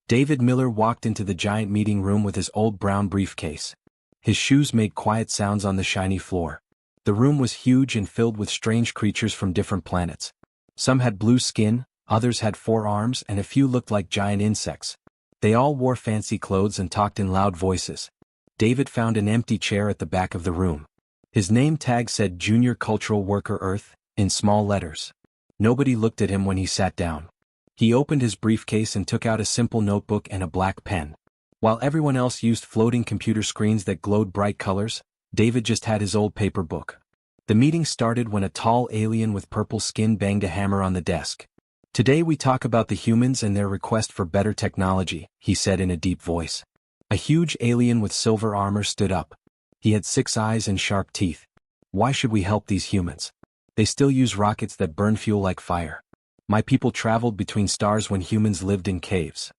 David Miller walked into the giant meeting room with his old brown briefcase. His shoes made quiet sounds on the shiny floor. The room was huge and filled with strange creatures from different planets. Some had blue skin, others had 4 arms, and a few looked like giant insects. They all wore fancy clothes and talked in loud voices. David found an empty chair at the back of the room. His name tag said Junior Cultural Worker Earth, in small letters. Nobody looked at him when he sat down. He opened his briefcase and took out a simple notebook and a black pen. While everyone else used floating computer screens that glowed bright colors, David just had his old paper book. The meeting started when a tall alien with purple skin banged a hammer on the desk. "Today we talk about the humans and their request for better technology," he said in a deep voice. A huge alien with silver armor stood up. He had 6 eyes and sharp teeth. "Why should we help these humans? They still use rockets that burn fuel like fire. My people traveled between stars when humans lived in caves."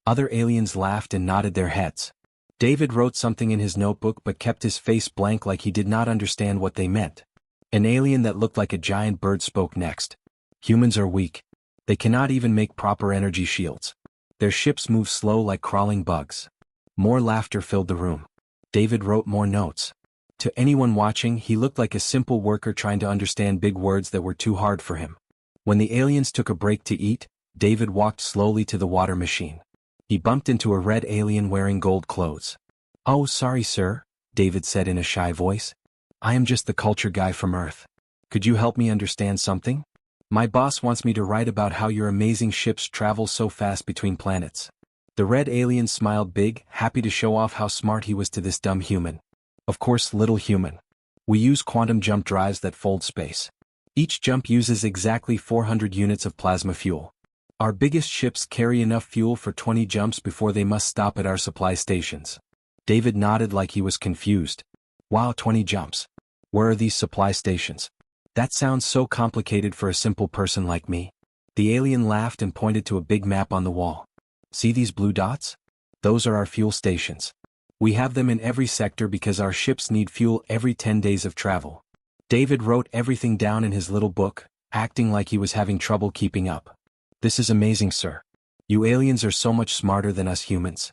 Other aliens laughed and nodded their heads. David wrote something in his notebook but kept his face blank like he did not understand what they meant. An alien that looked like a giant bird spoke next. "Humans are weak. They cannot even make proper energy shields. Their ships move slow like crawling bugs." More laughter filled the room. David wrote more notes. To anyone watching, he looked like a simple worker trying to understand big words that were too hard for him. When the aliens took a break to eat, David walked slowly to the water machine. He bumped into a red alien wearing gold clothes. "Oh, sorry, sir," David said in a shy voice. "I am just the culture guy from Earth. Could you help me understand something? My boss wants me to write about how your amazing ships travel so fast between planets." The red alien smiled big, happy to show off how smart he was to this dumb human. "Of course, little human. We use quantum jump drives that fold space. Each jump uses exactly 400 units of plasma fuel. Our biggest ships carry enough fuel for 20 jumps before they must stop at our supply stations." David nodded like he was confused. "Wow, 20 jumps. Where are these supply stations? That sounds so complicated for a simple person like me." The alien laughed and pointed to a big map on the wall. "See these blue dots? Those are our fuel stations. We have them in every sector because our ships need fuel every 10 days of travel." David wrote everything down in his little book, acting like he was having trouble keeping up. "This is amazing, sir. You aliens are so much smarter than us humans."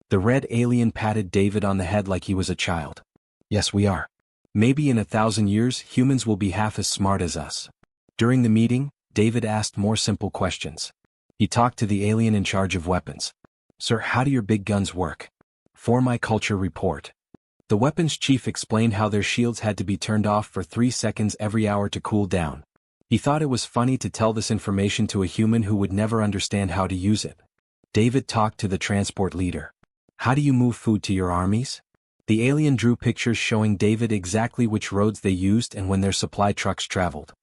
The red alien patted David on the head like he was a child. "Yes, we are. Maybe in 1,000 years, humans will be half as smart as us." During the meeting, David asked more simple questions. He talked to the alien in charge of weapons. "Sir, how do your big guns work?" "For my culture report." The weapons chief explained how their shields had to be turned off for 3 seconds every hour to cool down. He thought it was funny to tell this information to a human who would never understand how to use it. David talked to the transport leader. "How do you move food to your armies?" The alien drew pictures showing David exactly which roads they used and when their supply trucks traveled.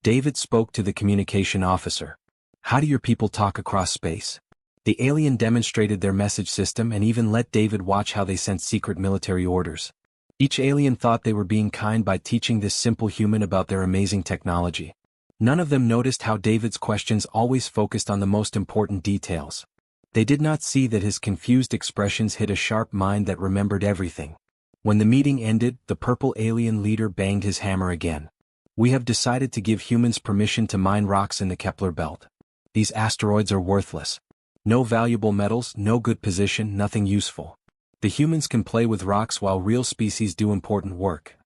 David spoke to the communication officer. "How do your people talk across space?" The alien demonstrated their message system and even let David watch how they sent secret military orders. Each alien thought they were being kind by teaching this simple human about their amazing technology. None of them noticed how David's questions always focused on the most important details. They did not see that his confused expressions hit a sharp mind that remembered everything. When the meeting ended, the purple alien leader banged his hammer again. "We have decided to give humans permission to mine rocks in the Kepler belt. These asteroids are worthless. No valuable metals, no good position, nothing useful. The humans can play with rocks while real species do important work."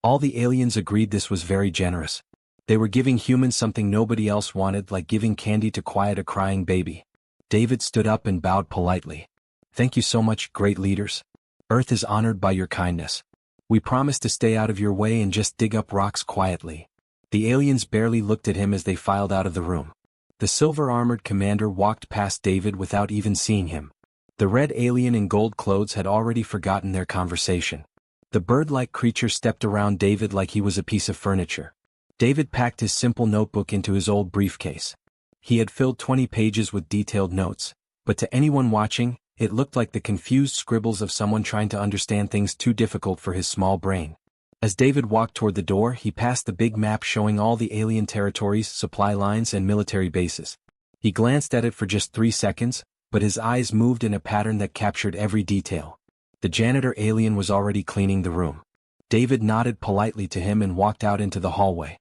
All the aliens agreed this was very generous. They were giving humans something nobody else wanted, like giving candy to quiet a crying baby. David stood up and bowed politely. "Thank you so much, great leaders. Earth is honored by your kindness. We promise to stay out of your way and just dig up rocks quietly." The aliens barely looked at him as they filed out of the room. The silver-armored commander walked past David without even seeing him. The red alien in gold clothes had already forgotten their conversation. The bird-like creature stepped around David like he was a piece of furniture. David packed his simple notebook into his old briefcase. He had filled 20 pages with detailed notes, but to anyone watching, it looked like the confused scribbles of someone trying to understand things too difficult for his small brain. As David walked toward the door, he passed the big map showing all the alien territories, supply lines, and military bases. He glanced at it for just 3 seconds, but his eyes moved in a pattern that captured every detail. The janitor alien was already cleaning the room. David nodded politely to him and walked out into the hallway.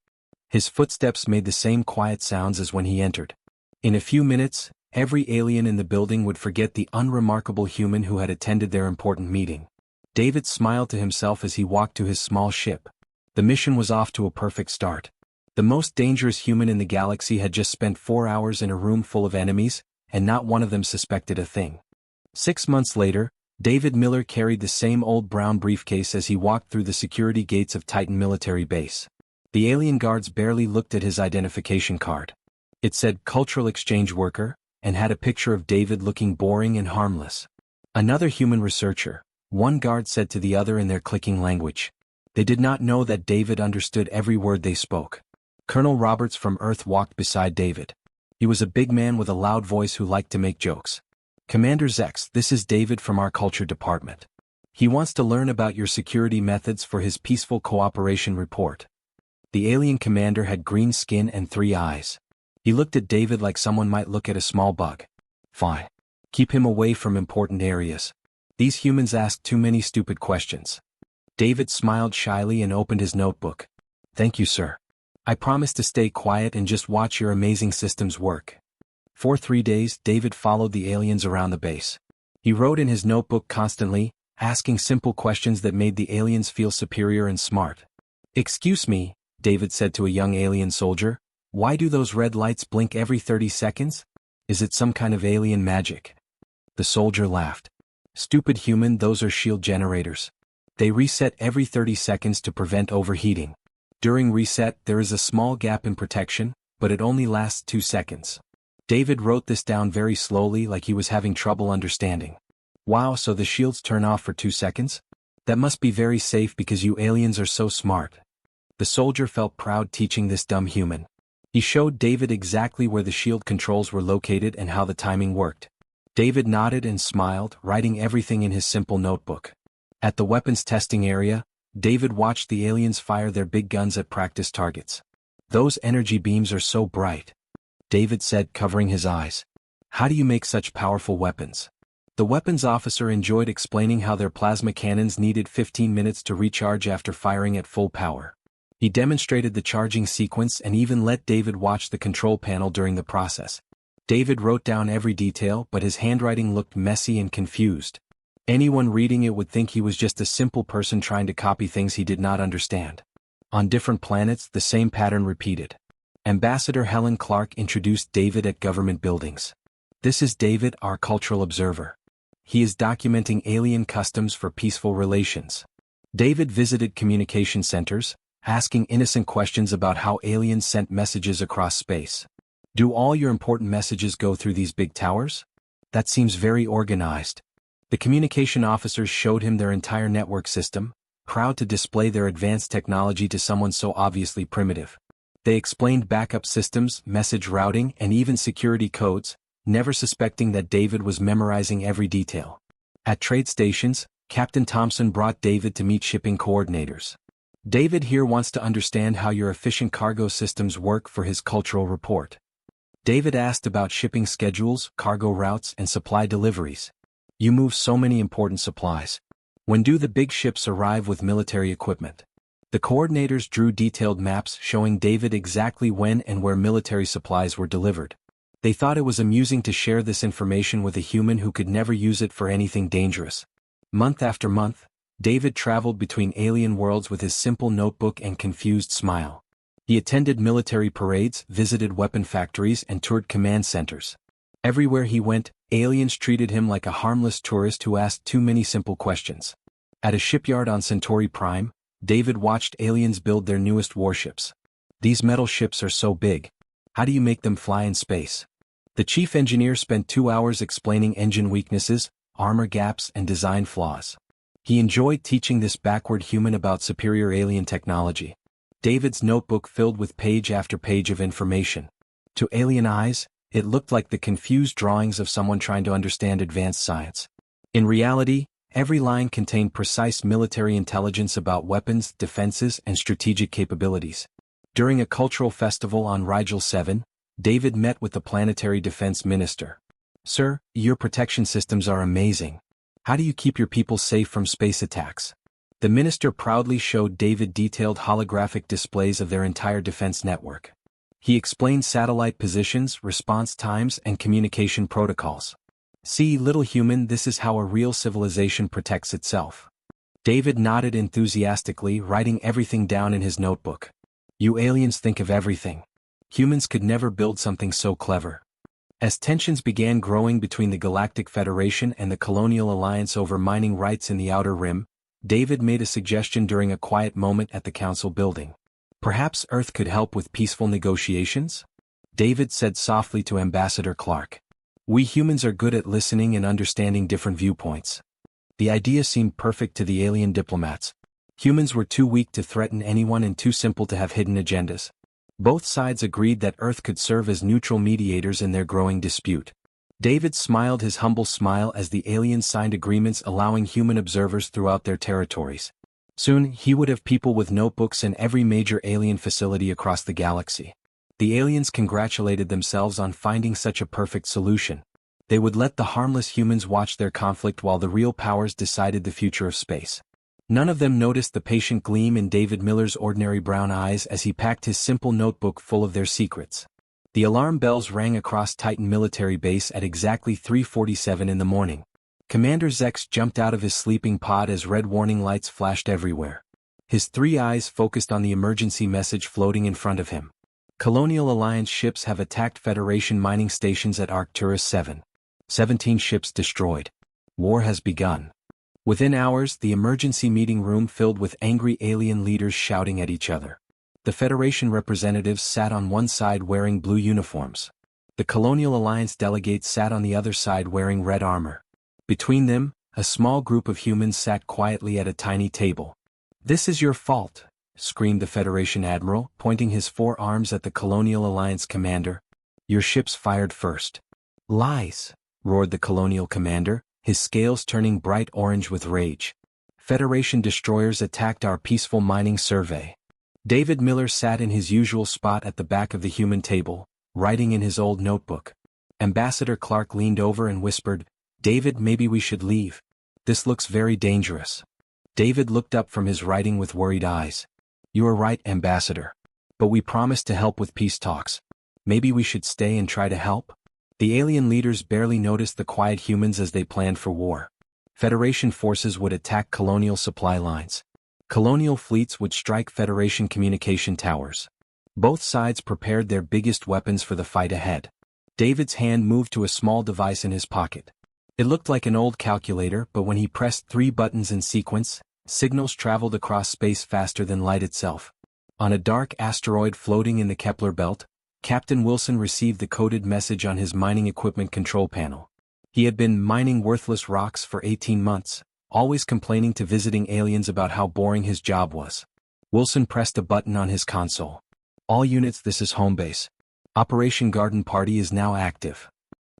His footsteps made the same quiet sounds as when he entered. In a few minutes, every alien in the building would forget the unremarkable human who had attended their important meeting. David smiled to himself as he walked to his small ship. The mission was off to a perfect start. The most dangerous human in the galaxy had just spent 4 hours in a room full of enemies, and not one of them suspected a thing. 6 months later, David Miller carried the same old brown briefcase as he walked through the security gates of Titan Military Base. The alien guards barely looked at his identification card. It said Cultural Exchange Worker, and had a picture of David looking boring and harmless. Another human researcher, one guard said to the other in their clicking language. They did not know that David understood every word they spoke. Colonel Roberts from Earth walked beside David. He was a big man with a loud voice who liked to make jokes. Commander Zex, this is David from our culture department. He wants to learn about your security methods for his peaceful cooperation report. The alien commander had green skin and 3 eyes. He looked at David like someone might look at a small bug. Fine. Keep him away from important areas. These humans ask too many stupid questions. David smiled shyly and opened his notebook. Thank you, sir. I promise to stay quiet and just watch your amazing systems work. For 3 days, David followed the aliens around the base. He wrote in his notebook constantly, asking simple questions that made the aliens feel superior and smart. Excuse me, David said to a young alien soldier, why do those red lights blink every 30 seconds? Is it some kind of alien magic? The soldier laughed. Stupid human, those are shield generators. They reset every 30 seconds to prevent overheating. During reset, there is a small gap in protection, but it only lasts 2 seconds. David wrote this down very slowly like he was having trouble understanding. Wow, so the shields turn off for 2 seconds? That must be very safe because you aliens are so smart. The soldier felt proud teaching this dumb human. He showed David exactly where the shield controls were located and how the timing worked. David nodded and smiled, writing everything in his simple notebook. At the weapons testing area, David watched the aliens fire their big guns at practice targets. Those energy beams are so bright, David said, covering his eyes. How do you make such powerful weapons? The weapons officer enjoyed explaining how their plasma cannons needed 15 minutes to recharge after firing at full power. He demonstrated the charging sequence and even let David watch the control panel during the process. David wrote down every detail, but his handwriting looked messy and confused. Anyone reading it would think he was just a simple person trying to copy things he did not understand. On different planets, the same pattern repeated. Ambassador Helen Clark introduced David at government buildings. This is David, our cultural observer. He is documenting alien customs for peaceful relations. David visited communication centers, asking innocent questions about how aliens sent messages across space. Do all your important messages go through these big towers? That seems very organized. The communication officers showed him their entire network system, proud to display their advanced technology to someone so obviously primitive. They explained backup systems, message routing, and even security codes, never suspecting that David was memorizing every detail. At trade stations, Captain Thompson brought David to meet shipping coordinators. David here wants to understand how your efficient cargo systems work for his cultural report. David asked about shipping schedules, cargo routes, and supply deliveries. You move so many important supplies. When do the big ships arrive with military equipment? The coordinators drew detailed maps showing David exactly when and where military supplies were delivered. They thought it was amusing to share this information with a human who could never use it for anything dangerous. Month after month, David traveled between alien worlds with his simple notebook and confused smile. He attended military parades, visited weapon factories, and toured command centers. Everywhere he went, aliens treated him like a harmless tourist who asked too many simple questions. At a shipyard on Centauri Prime, David watched aliens build their newest warships. These metal ships are so big. How do you make them fly in space? The chief engineer spent 2 hours explaining engine weaknesses, armor gaps, and design flaws. He enjoyed teaching this backward human about superior alien technology. David's notebook filled with page after page of information. To alien eyes, it looked like the confused drawings of someone trying to understand advanced science. In reality, every line contained precise military intelligence about weapons, defenses, and strategic capabilities. During a cultural festival on Rigel 7, David met with the planetary defense minister. Sir, your protection systems are amazing. How do you keep your people safe from space attacks? The minister proudly showed David detailed holographic displays of their entire defense network. He explained satellite positions, response times, and communication protocols. "See, little human, this is how a real civilization protects itself." David nodded enthusiastically, writing everything down in his notebook. "You aliens think of everything. Humans could never build something so clever." As tensions began growing between the Galactic Federation and the Colonial Alliance over mining rights in the Outer Rim, David made a suggestion during a quiet moment at the Council building. "Perhaps Earth could help with peaceful negotiations?" David said softly to Ambassador Clark. "We humans are good at listening and understanding different viewpoints." The idea seemed perfect to the alien diplomats. Humans were too weak to threaten anyone and too simple to have hidden agendas. Both sides agreed that Earth could serve as neutral mediators in their growing dispute. David smiled his humble smile as the aliens signed agreements allowing human observers throughout their territories. Soon, he would have people with notebooks in every major alien facility across the galaxy. The aliens congratulated themselves on finding such a perfect solution. They would let the harmless humans watch their conflict while the real powers decided the future of space. None of them noticed the patient gleam in David Miller's ordinary brown eyes as he packed his simple notebook full of their secrets. The alarm bells rang across Titan Military Base at exactly 3:47 in the morning. Commander Zex jumped out of his sleeping pod as red warning lights flashed everywhere. His three eyes focused on the emergency message floating in front of him. "Colonial Alliance ships have attacked Federation mining stations at Arcturus 7. 17 ships destroyed. War has begun." Within hours, the emergency meeting room filled with angry alien leaders shouting at each other. The Federation representatives sat on one side wearing blue uniforms. The Colonial Alliance delegates sat on the other side wearing red armor. Between them, a small group of humans sat quietly at a tiny table. "This is your fault," screamed the Federation Admiral, pointing his four arms at the Colonial Alliance commander. "Your ships fired first." "Lies," roared the Colonial commander, his scales turning bright orange with rage. "Federation destroyers attacked our peaceful mining survey." David Miller sat in his usual spot at the back of the human table, writing in his old notebook. Ambassador Clark leaned over and whispered, "David, maybe we should leave. This looks very dangerous." David looked up from his writing with worried eyes. "You are right, Ambassador. But we promised to help with peace talks. Maybe we should stay and try to help?" The alien leaders barely noticed the quiet humans as they planned for war. Federation forces would attack colonial supply lines. Colonial fleets would strike Federation communication towers. Both sides prepared their biggest weapons for the fight ahead. David's hand moved to a small device in his pocket. It looked like an old calculator, but when he pressed 3 buttons in sequence, signals traveled across space faster than light itself. On a dark asteroid floating in the Kepler belt, Captain Wilson received the coded message on his mining equipment control panel. He had been mining worthless rocks for 18 months, always complaining to visiting aliens about how boring his job was. Wilson pressed a button on his console. "All units, this is home base. Operation Garden Party is now active."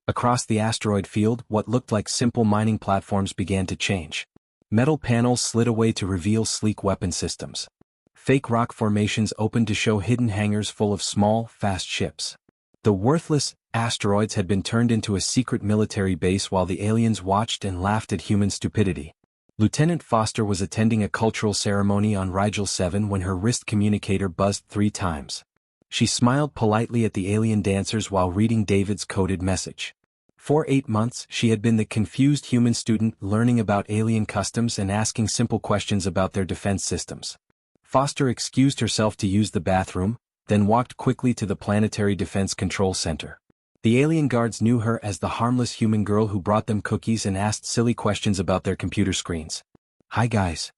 Across the asteroid field, what looked like simple mining platforms began to change. Metal panels slid away to reveal sleek weapon systems. Fake rock formations opened to show hidden hangars full of small, fast ships. The worthless asteroids had been turned into a secret military base while the aliens watched and laughed at human stupidity. Lieutenant Foster was attending a cultural ceremony on Rigel 7 when her wrist communicator buzzed 3 times. She smiled politely at the alien dancers while reading David's coded message. For 8 months, she had been the confused human student learning about alien customs and asking simple questions about their defense systems. Foster excused herself to use the bathroom, then walked quickly to the Planetary Defense Control Center. The alien guards knew her as the harmless human girl who brought them cookies and asked silly questions about their computer screens. "Hi guys,"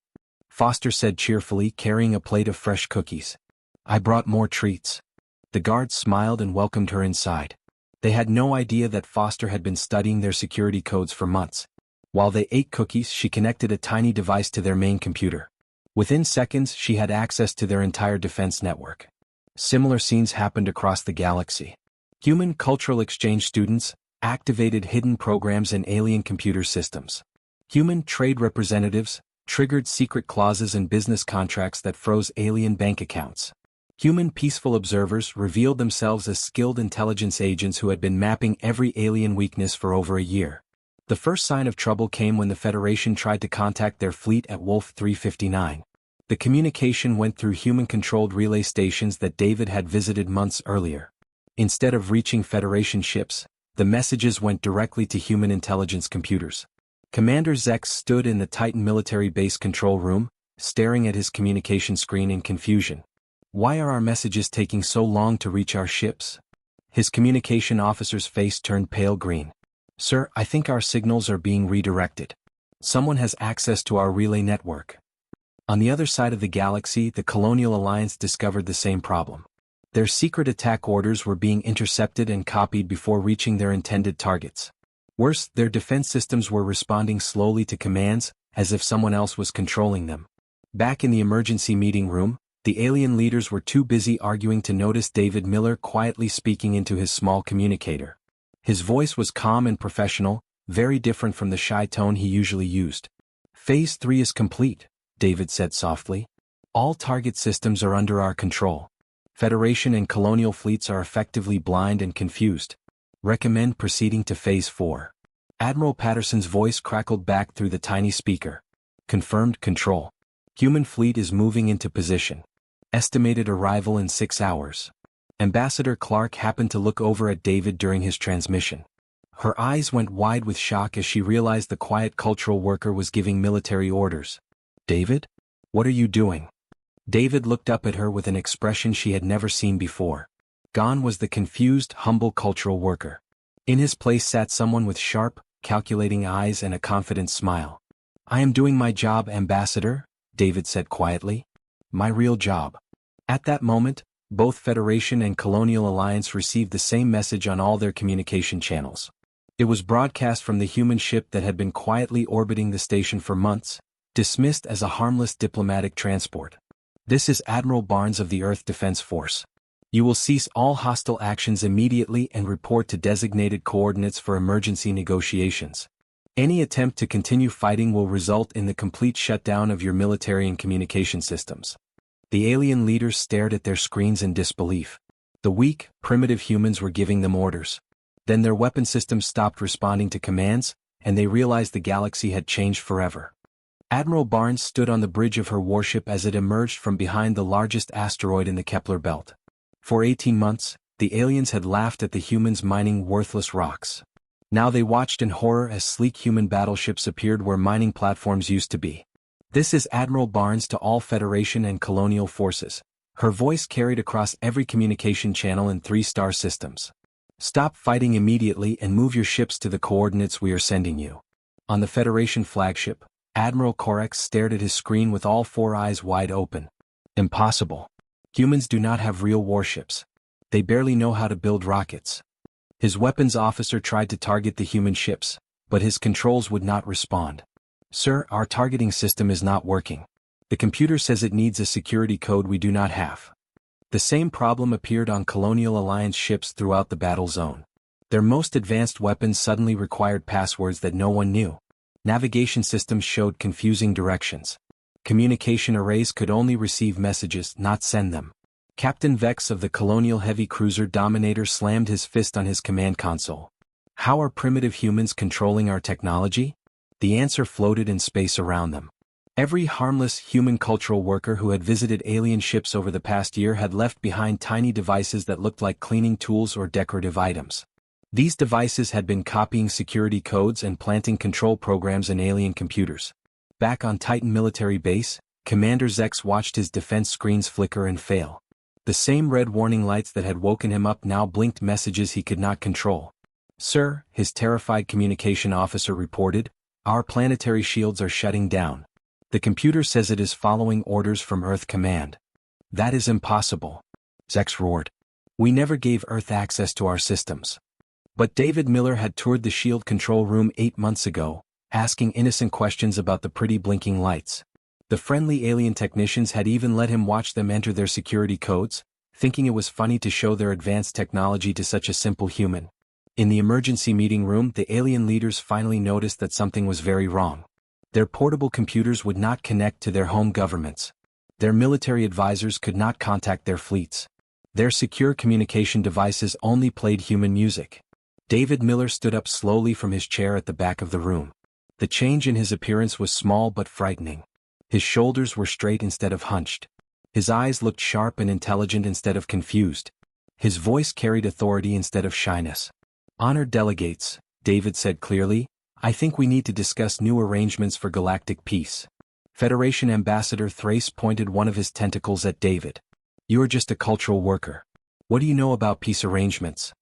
Foster said cheerfully, carrying a plate of fresh cookies. "I brought more treats." The guards smiled and welcomed her inside. They had no idea that Foster had been studying their security codes for months. While they ate cookies, she connected a tiny device to their main computer. Within seconds, she had access to their entire defense network. Similar scenes happened across the galaxy. Human cultural exchange students activated hidden programs in alien computer systems. Human trade representatives triggered secret clauses in business contracts that froze alien bank accounts. Human peaceful observers revealed themselves as skilled intelligence agents who had been mapping every alien weakness for over a year. The first sign of trouble came when the Federation tried to contact their fleet at Wolf 359. The communication went through human-controlled relay stations that David had visited months earlier. Instead of reaching Federation ships, the messages went directly to human intelligence computers. Commander Zex stood in the Titan military base control room, staring at his communication screen in confusion. Why are our messages taking so long to reach our ships? His communication officer's face turned pale green. Sir, I think our signals are being redirected. Someone has access to our relay network. On the other side of the galaxy, the Colonial Alliance discovered the same problem. Their secret attack orders were being intercepted and copied before reaching their intended targets. Worse, their defense systems were responding slowly to commands, as if someone else was controlling them. Back in the emergency meeting room, the alien leaders were too busy arguing to notice David Miller quietly speaking into his small communicator. His voice was calm and professional, very different from the shy tone he usually used. Phase 3 is complete, David said softly. All target systems are under our control. Federation and colonial fleets are effectively blind and confused. Recommend proceeding to Phase 4. Admiral Patterson's voice crackled back through the tiny speaker. Confirmed control. Human fleet is moving into position. Estimated arrival in 6 hours. Ambassador Clark happened to look over at David during his transmission. Her eyes went wide with shock as she realized the quiet cultural worker was giving military orders. David? What are you doing? David looked up at her with an expression she had never seen before. Gone was the confused, humble cultural worker. In his place sat someone with sharp, calculating eyes and a confident smile. I am doing my job, Ambassador, David said quietly. My real job. At that moment, both Federation and Colonial Alliance received the same message on all their communication channels. It was broadcast from the human ship that had been quietly orbiting the station for months, dismissed as a harmless diplomatic transport. This is Admiral Barnes of the Earth Defense Force. You will cease all hostile actions immediately and report to designated coordinates for emergency negotiations. Any attempt to continue fighting will result in the complete shutdown of your military and communication systems. The alien leaders stared at their screens in disbelief. The weak, primitive humans were giving them orders. Then their weapon systems stopped responding to commands, and they realized the galaxy had changed forever. Admiral Barnes stood on the bridge of her warship as it emerged from behind the largest asteroid in the Kepler belt. For 18 months, the aliens had laughed at the humans mining worthless rocks. Now they watched in horror as sleek human battleships appeared where mining platforms used to be. This is Admiral Barnes to all Federation and Colonial forces. Her voice carried across every communication channel in 3-star systems. Stop fighting immediately and move your ships to the coordinates we are sending you. On the Federation flagship, Admiral Korex stared at his screen with all 4 eyes wide open. Impossible. Humans do not have real warships. They barely know how to build rockets. His weapons officer tried to target the human ships, but his controls would not respond. Sir, our targeting system is not working. The computer says it needs a security code we do not have. The same problem appeared on Colonial Alliance ships throughout the battle zone. Their most advanced weapons suddenly required passwords that no one knew. Navigation systems showed confusing directions. Communication arrays could only receive messages, not send them. Captain Vex of the Colonial Heavy Cruiser Dominator slammed his fist on his command console. How are primitive humans controlling our technology? The answer floated in space around them. Every harmless human cultural worker who had visited alien ships over the past year had left behind tiny devices that looked like cleaning tools or decorative items. These devices had been copying security codes and planting control programs in alien computers. Back on Titan military base, Commander Zex watched his defense screens flicker and fail. The same red warning lights that had woken him up now blinked messages he could not control. Sir, his terrified communication officer reported, our planetary shields are shutting down. The computer says it is following orders from Earth Command. That is impossible. Zex roared. We never gave Earth access to our systems. But David Miller had toured the shield control room 8 months ago, asking innocent questions about the pretty blinking lights. The friendly alien technicians had even let him watch them enter their security codes, thinking it was funny to show their advanced technology to such a simple human. In the emergency meeting room, the alien leaders finally noticed that something was very wrong. Their portable computers would not connect to their home governments. Their military advisors could not contact their fleets. Their secure communication devices only played human music. David Miller stood up slowly from his chair at the back of the room. The change in his appearance was small but frightening. His shoulders were straight instead of hunched. His eyes looked sharp and intelligent instead of confused. His voice carried authority instead of shyness. "Honored delegates," David said clearly, "I think we need to discuss new arrangements for galactic peace." Federation Ambassador Thrace pointed one of his tentacles at David. "You're just a cultural worker. What do you know about peace arrangements?"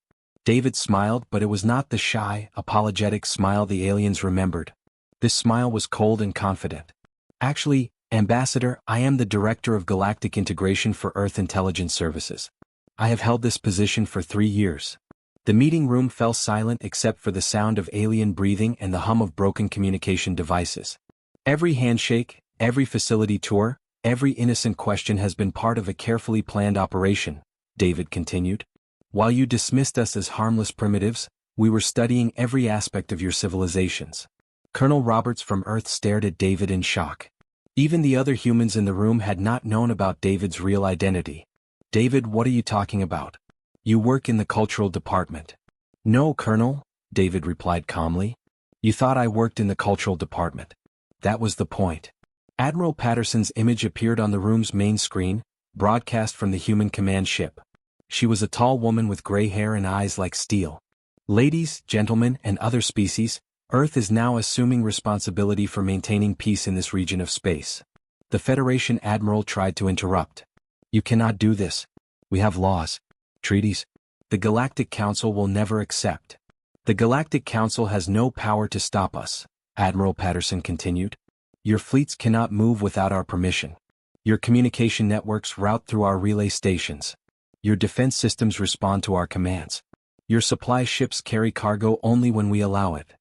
David smiled, but it was not the shy, apologetic smile the aliens remembered. This smile was cold and confident. "Actually, Ambassador, I am the Director of Galactic Integration for Earth Intelligence Services. I have held this position for 3 years." The meeting room fell silent except for the sound of alien breathing and the hum of broken communication devices. "Every handshake, every facility tour, every innocent question has been part of a carefully planned operation," David continued. "While you dismissed us as harmless primitives, we were studying every aspect of your civilizations." Colonel Roberts from Earth stared at David in shock. Even the other humans in the room had not known about David's real identity. "David, what are you talking about? You work in the cultural department." "No, Colonel," David replied calmly. "You thought I worked in the cultural department. That was the point." Admiral Patterson's image appeared on the room's main screen, broadcast from the human command ship. She was a tall woman with gray hair and eyes like steel. "Ladies, gentlemen, and other species, Earth is now assuming responsibility for maintaining peace in this region of space." The Federation Admiral tried to interrupt. "You cannot do this. We have laws, treaties. The Galactic Council will never accept." "The Galactic Council has no power to stop us," Admiral Patterson continued. "Your fleets cannot move without our permission. Your communication networks route through our relay stations. Your defense systems respond to our commands. Your supply ships carry cargo only when we allow it."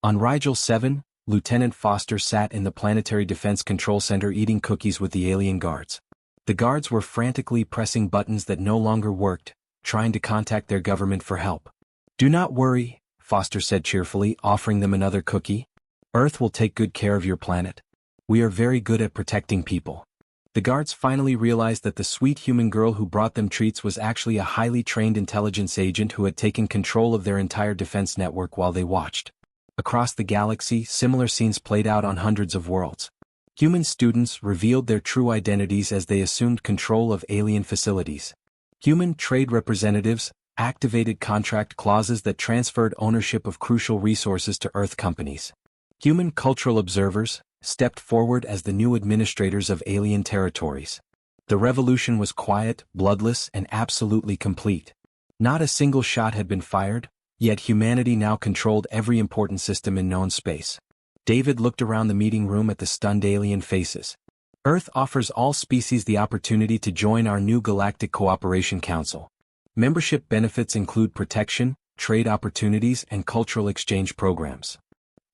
On Rigel 7, Lieutenant Foster sat in the Planetary Defense Control Center eating cookies with the alien guards. The guards were frantically pressing buttons that no longer worked, trying to contact their government for help. "Do not worry," Foster said cheerfully, offering them another cookie. "Earth will take good care of your planet. We are very good at protecting people." The guards finally realized that the sweet human girl who brought them treats was actually a highly trained intelligence agent who had taken control of their entire defense network while they watched. Across the galaxy, similar scenes played out on hundreds of worlds. Human students revealed their true identities as they assumed control of alien facilities. Human trade representatives activated contract clauses that transferred ownership of crucial resources to Earth companies. Human cultural observers stepped forward as the new administrators of alien territories. The revolution was quiet, bloodless, and absolutely complete. Not a single shot had been fired, yet humanity now controlled every important system in known space. David looked around the meeting room at the stunned alien faces. "Earth offers all species the opportunity to join our new Galactic Cooperation Council. Membership benefits include protection, trade opportunities, and cultural exchange programs."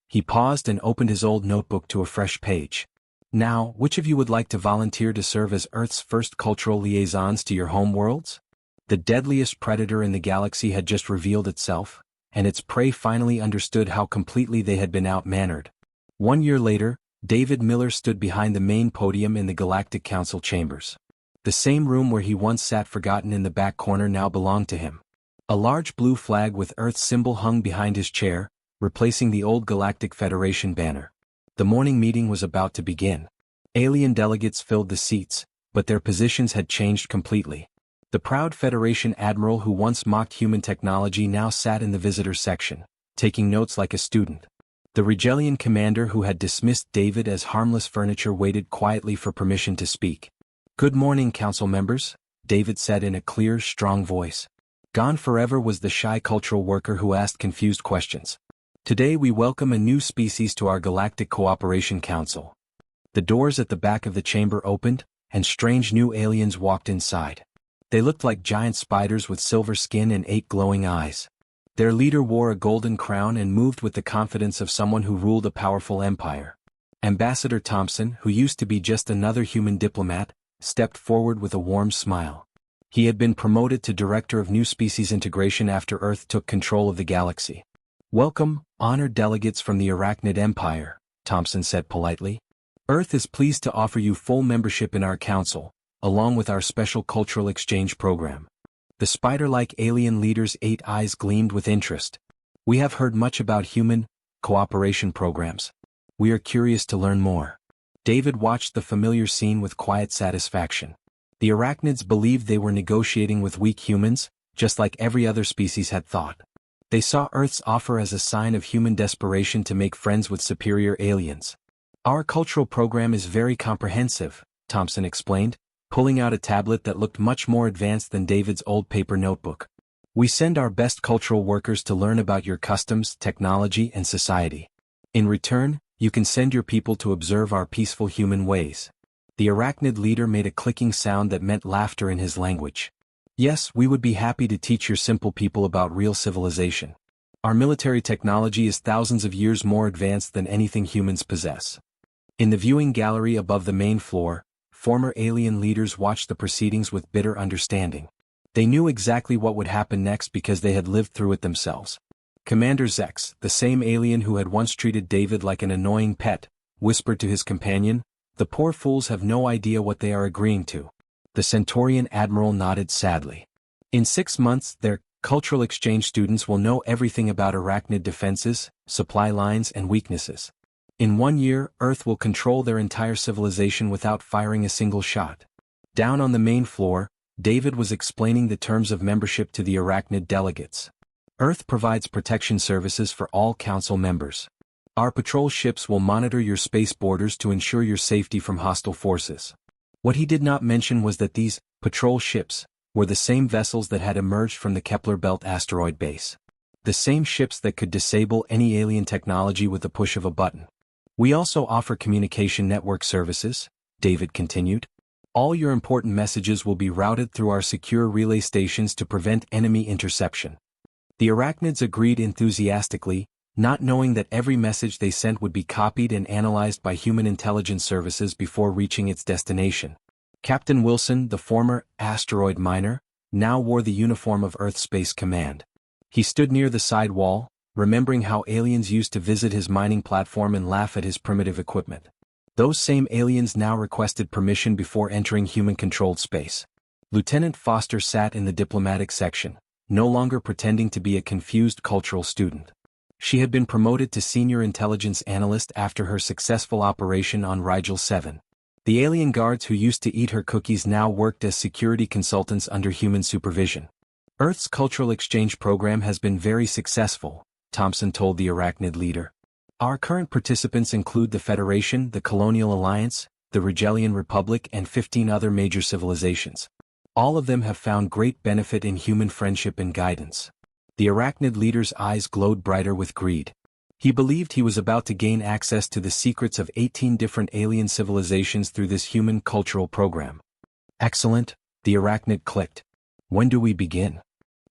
He paused and opened his old notebook to a fresh page. "Now, which of you would like to volunteer to serve as Earth's first cultural liaisons to your home worlds?" The deadliest predator in the galaxy had just revealed itself, and its prey finally understood how completely they had been outmannered. 1 year later, David Miller stood behind the main podium in the Galactic Council chambers. The same room where he once sat forgotten in the back corner now belonged to him. A large blue flag with Earth's symbol hung behind his chair, replacing the old Galactic Federation banner. The morning meeting was about to begin. Alien delegates filled the seats, but their positions had changed completely. The proud Federation admiral who once mocked human technology now sat in the visitor section, taking notes like a student. The Regelian commander who had dismissed David as harmless furniture waited quietly for permission to speak. "Good morning, council members," David said in a clear, strong voice. Gone forever was the shy cultural worker who asked confused questions. "Today we welcome a new species to our Galactic Cooperation Council." The doors at the back of the chamber opened, and strange new aliens walked inside. They looked like giant spiders with silver skin and 8 glowing eyes. Their leader wore a golden crown and moved with the confidence of someone who ruled a powerful empire. Ambassador Thompson, who used to be just another human diplomat, stepped forward with a warm smile. He had been promoted to Director of New Species Integration after Earth took control of the galaxy. "Welcome, honored delegates from the Arachnid Empire," Thompson said politely. "Earth is pleased to offer you full membership in our council, along with our special cultural exchange program." The spider-like alien leader's 8 eyes gleamed with interest. "We have heard much about human cooperation programs. We are curious to learn more." David watched the familiar scene with quiet satisfaction. The arachnids believed they were negotiating with weak humans, just like every other species had thought. They saw Earth's offer as a sign of human desperation to make friends with superior aliens. Our cultural program is very comprehensive, Thompson explained, pulling out a tablet that looked much more advanced than David's old paper notebook. We send our best cultural workers to learn about your customs, technology, and society. In return, you can send your people to observe our peaceful human ways. The arachnid leader made a clicking sound that meant laughter in his language. Yes, we would be happy to teach your simple people about real civilization. Our military technology is thousands of years more advanced than anything humans possess. In the viewing gallery above the main floor, former alien leaders watched the proceedings with bitter understanding. They knew exactly what would happen next because they had lived through it themselves. Commander Zex, the same alien who had once treated David like an annoying pet, whispered to his companion, "The poor fools have no idea what they are agreeing to." The Centaurian admiral nodded sadly. In 6 months, their cultural exchange students will know everything about arachnid defenses, supply lines, and weaknesses. In 1 year, Earth will control their entire civilization without firing a single shot. Down on the main floor, David was explaining the terms of membership to the arachnid delegates. Earth provides protection services for all council members. Our patrol ships will monitor your space borders to ensure your safety from hostile forces. What he did not mention was that these patrol ships were the same vessels that had emerged from the Kepler Belt asteroid base. The same ships that could disable any alien technology with the push of a button. We also offer communication network services, David continued. All your important messages will be routed through our secure relay stations to prevent enemy interception. The arachnids agreed enthusiastically, not knowing that every message they sent would be copied and analyzed by human intelligence services before reaching its destination. Captain Wilson, the former asteroid miner, now wore the uniform of Earth Space Command. He stood near the side wall, remembering how aliens used to visit his mining platform and laugh at his primitive equipment. Those same aliens now requested permission before entering human-controlled space. Lieutenant Foster sat in the diplomatic section, no longer pretending to be a confused cultural student. She had been promoted to senior intelligence analyst after her successful operation on Rigel 7. The alien guards who used to eat her cookies now worked as security consultants under human supervision. Earth's cultural exchange program has been very successful, Thompson told the arachnid leader. Our current participants include the Federation, the Colonial Alliance, the Rigelian Republic, and 15 other major civilizations. All of them have found great benefit in human friendship and guidance. The arachnid leader's eyes glowed brighter with greed. He believed he was about to gain access to the secrets of 18 different alien civilizations through this human cultural program. Excellent, the arachnid clicked. When do we begin?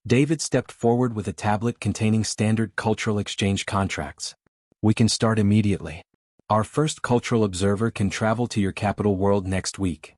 David stepped forward with a tablet containing standard cultural exchange contracts. We can start immediately. Our first cultural observer can travel to your capital world next week.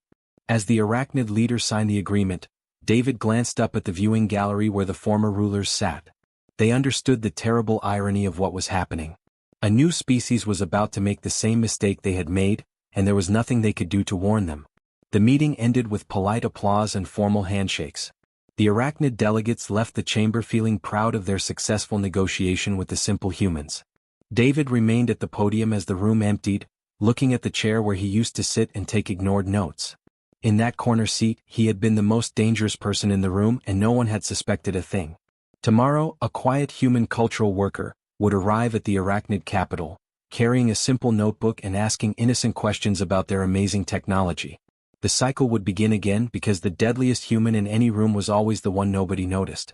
As the arachnid leader signed the agreement, David glanced up at the viewing gallery where the former rulers sat. They understood the terrible irony of what was happening. A new species was about to make the same mistake they had made, and there was nothing they could do to warn them. The meeting ended with polite applause and formal handshakes. The arachnid delegates left the chamber feeling proud of their successful negotiation with the simple humans. David remained at the podium as the room emptied, looking at the chair where he used to sit and take ignored notes. In that corner seat, he had been the most dangerous person in the room and no one had suspected a thing. Tomorrow, a quiet human cultural worker would arrive at the arachnid capital, carrying a simple notebook and asking innocent questions about their amazing technology. The cycle would begin again because the deadliest human in any room was always the one nobody noticed.